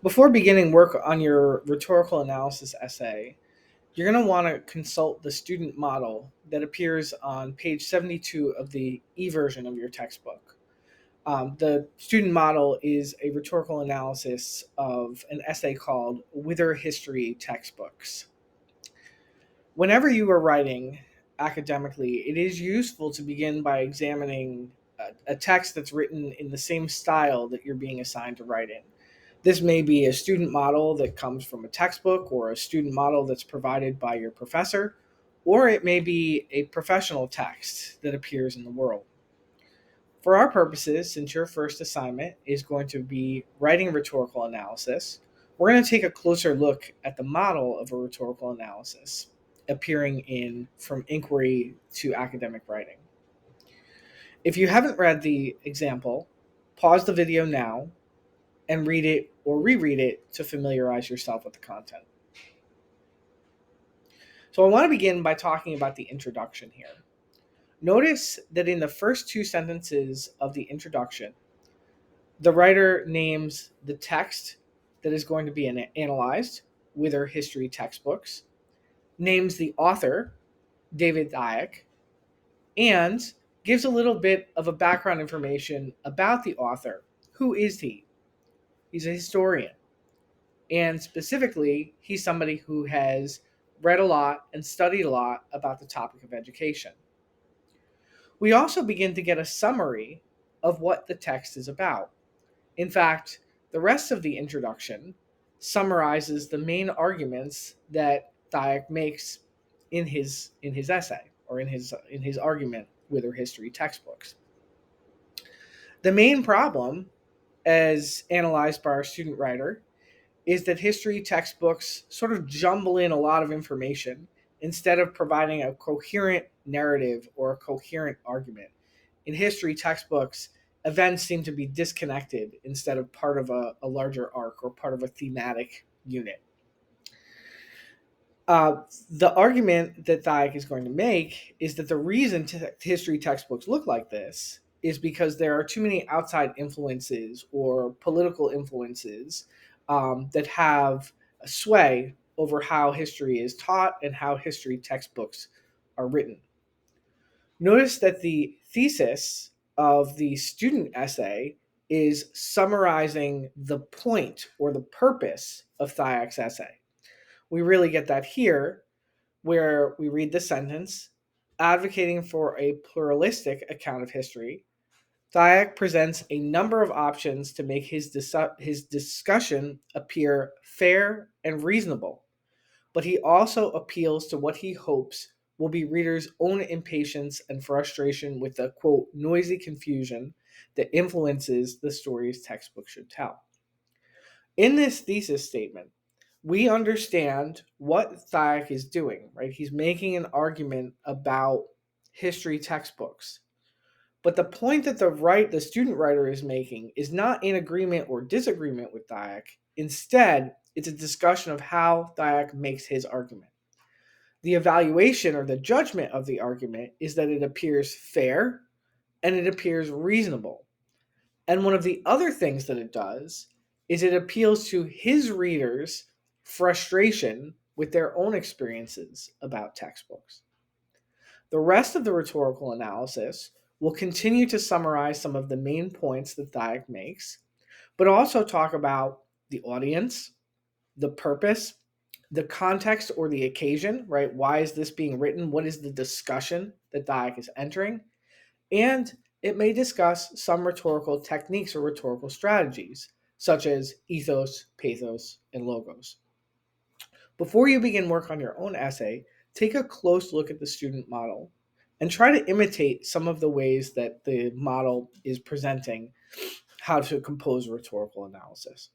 Before beginning work on your rhetorical analysis essay, you're going to want to consult the student model that appears on page 72 of the e-version of your textbook. The student model is a rhetorical analysis of an essay called Whither History Textbooks. Whenever you are writing academically, it is useful to begin by examining a text that's written in the same style that you're being assigned to write in. This may be a student model that comes from a textbook or a student model that's provided by your professor, or it may be a professional text that appears in the world. For our purposes, since your first assignment is going to be writing rhetorical analysis, we're going to take a closer look at the model of a rhetorical analysis appearing in From Inquiry to Academic Writing. If you haven't read the example, pause the video now and read it or reread it to familiarize yourself with the content. So I want to begin by talking about the introduction here. Notice that in the first two sentences of the introduction, the writer names the text that is going to be analyzed, Whither History Textbooks, names the author, David Dyack, and gives a little bit of a background information about the author. Who is he? He's a historian. And specifically, he's somebody who has read a lot and studied a lot about the topic of education. We also begin to get a summary of what the text is about. In fact, the rest of the introduction summarizes the main arguments that Dyack makes in his essay or in his argument with her history textbooks. The main problem, as analyzed by our student writer, is that history textbooks sort of jumble in a lot of information instead of providing a coherent narrative or a coherent argument. In history textbooks, events seem to be disconnected instead of part of a larger arc or part of a thematic unit. The argument that Dyack is going to make is that the reason history textbooks look like this is because there are too many outside influences or political influences that have a sway over how history is taught and how history textbooks are written. Notice that the thesis of the student essay is summarizing the point or the purpose of Dyack's essay. We really get that here, where we read the sentence, advocating for a pluralistic account of history. Dyack presents a number of options to make his discussion appear fair and reasonable, but he also appeals to what he hopes will be readers' own impatience and frustration with the, quote, noisy confusion that influences the stories textbooks should tell. In this thesis statement, we understand what Dyack is doing, right? He's making an argument about history textbooks. But the point that the student writer is making is not in agreement or disagreement with Dyack. Instead, it's a discussion of how Dyack makes his argument. The evaluation or the judgment of the argument is that it appears fair and it appears reasonable. And one of the other things that it does is it appeals to his readers' frustration with their own experiences about textbooks. The rest of the rhetorical analysis will continue to summarize some of the main points that Dyack makes, but also talk about the audience, the purpose, the context or the occasion, right? Why is this being written? What is the discussion that Dyack is entering? And it may discuss some rhetorical techniques or rhetorical strategies, such as ethos, pathos, and logos. Before you begin work on your own essay, take a close look at the student model and try to imitate some of the ways that the model is presenting how to compose rhetorical analysis.